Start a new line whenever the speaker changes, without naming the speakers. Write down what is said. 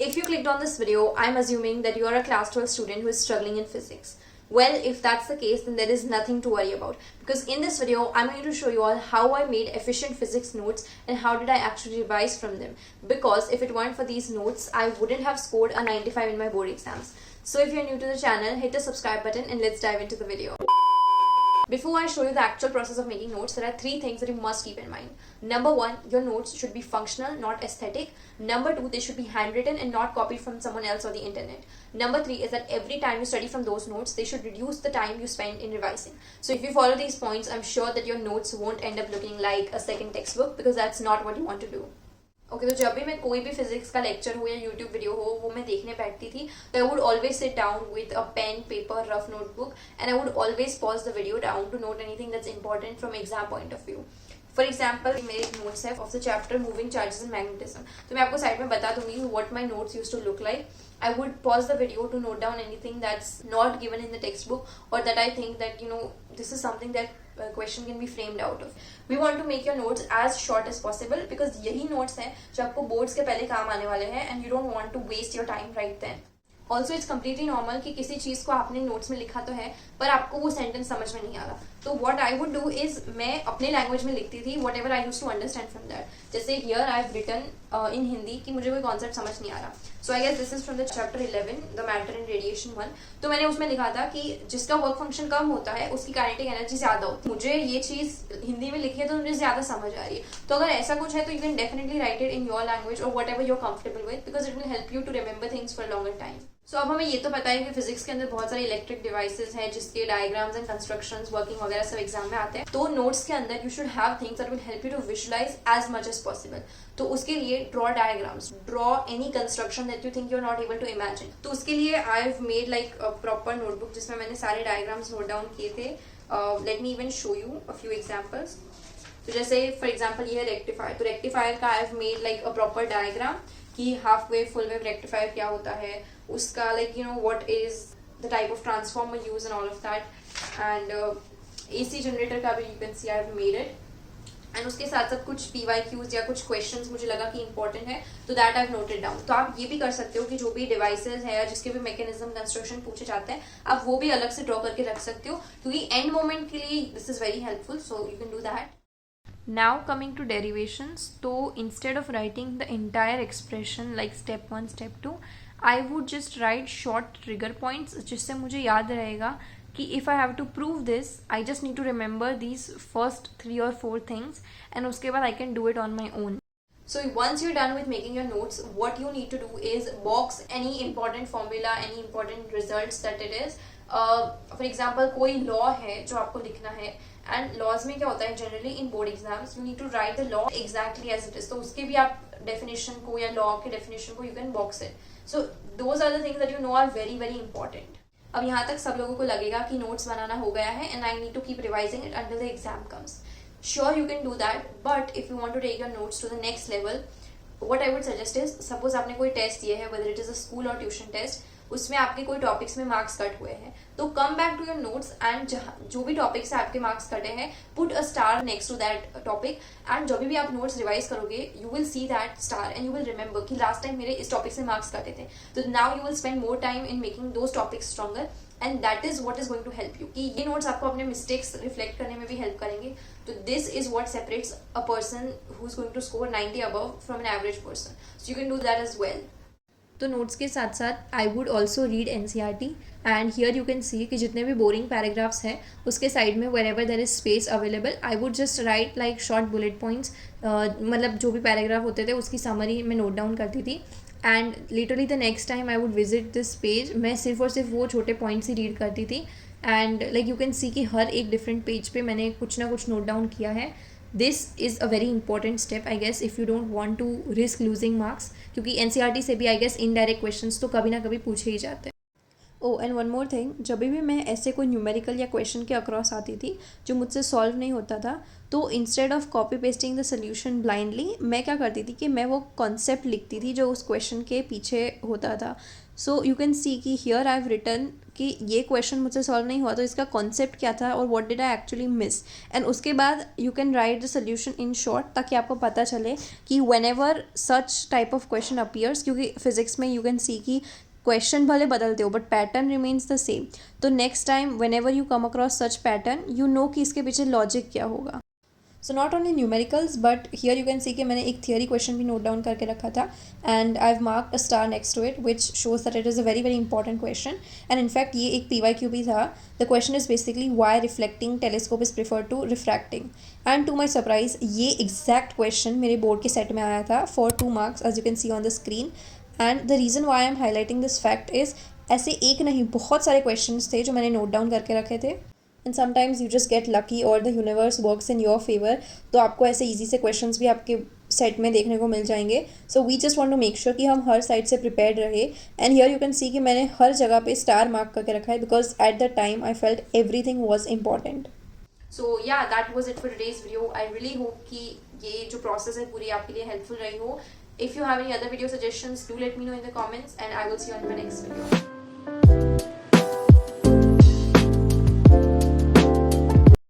If you clicked on this video, I'm assuming that you are a class 12 student who is struggling in physics. Well, if that's the case, then there is nothing to worry about, because in this video, I'm going to show you all how I made efficient physics notes and how did I actually revise from them. Because if it weren't for these notes, I wouldn't have scored a 95 in my board exams. So if you're new to the channel, hit the subscribe button and let's dive into the video. Before I show you the actual process of making notes, there are 3 things that you must keep in mind. Number 1, your notes should be functional, not aesthetic. Number 2, they should be handwritten and not copied from someone else or the internet. Number 3 is that every time you study from those notes, they should reduce the time you spend in revising. So if you follow these points, I'm sure that your notes won't end up looking like a second textbook, because that's not what you want to do. Okay तो जब भी मैं कोई भी physics का lecture हो या YouTube video हो वो मैं देखने बैठती थी तो I would always sit down with a pen paper rough notebook and I would always pause the video down to note anything that's important from exam point of view. For example मेरे notes है of the chapter moving charges and magnetism, तो मैं आपको side में बता दूंगी what my notes used to look like. I would pause the video to note down anything that's not given in the textbook or that I think that this is something that question can be framed out of. We want to make your notes as short as possible because यही notes हैं जो आपको boards के पहले काम आने वाले हैं and you don't want to waste your time right then. Also it's completely normal कि किसी चीज़ को आपने नोट्स में लिखा तो है पर आपको वो सेंटेंस समझ में नहीं आ रहा. तो what I would do is मैं अपने लैंग्वेज में लिखती थी whatever I use to understand from that. जैसे here I have written in Hindi कि मुझे कोई कॉन्सेप्ट समझ नहीं आ रहा. So I guess this is from the chapter 11 the matter and radiation 1. तो मैंने उसमें लिखा था कि जिसका वर्क फंक्शन कम होता है उसकी काइनेटिक एनर्जी ज्यादा होती है. मुझे ये चीज़ हिंदी में लिखी है तो मुझे ज्यादा समझ आ रही है. तो अगर ऐसा कुछ है तो you can definitely write it in your language और whatever you're comfortable with, because it will help you to remember things for longer time. So अब हमें ये तो पता है कि फिजिक्स के अंदर बहुत सारे इलेक्ट्रिक डिवाइसेस हैं जिसके डायग्राम्स एंड कंस्ट्रक्शंस वर्किंग वगैरह सब एग्जाम में आते हैं. तो नोट्स के अंदर you should have things that will help you to visualize as much as possible. तो उसके लिए draw diagrams, draw any construction that you think you are not able to imagine. तो उसके लिए I have made like a proper notebook जिसमें मैंने सारे diagrams note down किए थे. Let me even show you a few examples. तो जैसे फॉर एग्जाम्पल ये है रेक्टिफायर. तो रेक्टिफायर का I have made like a proper diagram कि half wave full wave rectifier क्या होता है, उसका like what is the type of transformer use and all of that. And AC generator का भी you can see I have made it. And उसके साथ साथ कुछ PYQs या कुछ क्वेश्चंस मुझे लगा कि इंपॉर्टेंट है तो that I have noted down. तो आप ये भी कर सकते हो कि जो भी डिवाइसेस है या जिसके भी मैकेनिज्म कंस्ट्रक्शन पूछे जाते हैं आप वो भी अलग से ड्रॉ करके रख सकते हो क्योंकि एंड मोमेंट के लिए this is very helpful. So you can do that. Now coming to derivations, so instead of writing the entire expression like step 1, step 2, I would just write short trigger points जिससे मुझे याद रहेगा कि if I have to prove this, I just need to remember these first 3 or 4 things and उसके बाद I can do it on my own. So once you're done with making your notes, what you need to do is box any important formula, any important results that it is. For example, कोई law है जो आपको लिखना है and laws में क्या होता है generally in board exams you need to write the law exactly as it is. तो उसके भी आप डेफिनेशन को या लॉ के डेफिनेशन को you can box it. So those are the things that you know are very very important. अब यहाँ तक सब लोगों को लगेगा कि नोट्स बनाना हो गया है and I need to keep revising it until the exam comes. Sure you can do that, but if you want to take your notes to the next level, what I would suggest is suppose आपने कोई test दिया है whether it is a school और tuition test, उसमें आपके कोई topics में marks cut हुए हैं तो come back to your notes and जो भी टॉपिक्स है आपके मार्क्स कटे हैं put a star next to that topic. And जब भी आप नोट्स रिवाइज करोगे you will see that star and you will remember कि लास्ट टाइम मेरे इस टॉपिक से मार्क्स कटे थे. तो now you will spend more time in making those topics stronger and that is what is going to help you कि ये notes आपको अपने मिस्टेक्स रिफ्लेक्ट करने में भी हेल्प करेंगे. तो this is what separates a person who is going to score 90 above from an average person. So you can do that as well. तो नोट्स के साथ साथ I would also read NCERT and here you can see कि जितने भी boring paragraphs हैं उसके side में wherever there is space available I would just write like short bullet points. मतलब जो भी पैराग्राफ होते थे उसकी समरी मैं नोट डाउन करती थी and literally the next time I would visit this page मैं सिर्फ और सिर्फ वो छोटे पॉइंट्स ही रीड करती थी. And like you can see कि हर एक डिफरेंट पेज पे मैंने कुछ ना कुछ नोट डाउन किया है. This is a very important step I guess if you don't want to risk losing marks, क्योंकि NCERT से भी आई गेस इनडायरेक्ट क्वेश्चंस तो कभी ना कभी पूछे ही जाते हैं. Oh and one more thing, जब भी मैं ऐसे कोई न्यूमेरिकल या क्वेश्चन के अक्रॉस आती थी जो मुझसे सॉल्व नहीं होता था, तो instead of copy pasting the solution blindly, मैं क्या करती थी कि मैं वो कॉन्सेप्ट लिखती थी जो उस क्वेश्चन के पीछे होता था. सो यू कैन सी कि हियर आई हैव रिटन कि ये क्वेश्चन मुझसे सॉल्व नहीं हुआ तो इसका कॉन्सेप्ट क्या था और what did I actually miss. And उसके बाद you can write the solution in short, ताकि आपको पता चले कि whenever such type of question appears, क्योंकि फिजिक्स में यू कैन सी कि क्वेश्चन भले बदलते हो but pattern remains the same. तो next time whenever you come across such pattern, you know कि इसके पीछे लॉजिक क्या होगा. So not only numericals but here you can see कि मैंने एक थियरी क्वेश्चन भी नोट डाउन करके रखा था and I have marked a star next to it which shows that it is a very very important question. And in fact ये एक PYQ भी था. The question is basically why reflecting telescope is prefer to refracting. And to my surprise ये exact question मेरे board के set में आया था for 2 marks as you can C on the screen. And the reason why I am highlighting this fact is ऐसे एक नहीं बहुत सारे क्वेश्चंस थे जो मैंने नोट डाउन करके रखे थे. And sometimes you just get lucky और the universe works in your favour. तो आपको ऐसे ईजी से क्वेश्चंस भी आपके सेट में देखने को मिल जाएंगे. So we just want to make sure कि हम हर साइड से प्रिपेयर्ड रहे. And here you can see कि मैंने हर जगह पे स्टार मार्क करके रखा है because at the time I felt everything was important. So yeah that was it for today's video. I really hope कि ये जो प्रोसेस है पूरी आपके लिए हेल्पफुल रही हो. If you have any other video suggestions, do let me know in the comments and I will see you on my next video.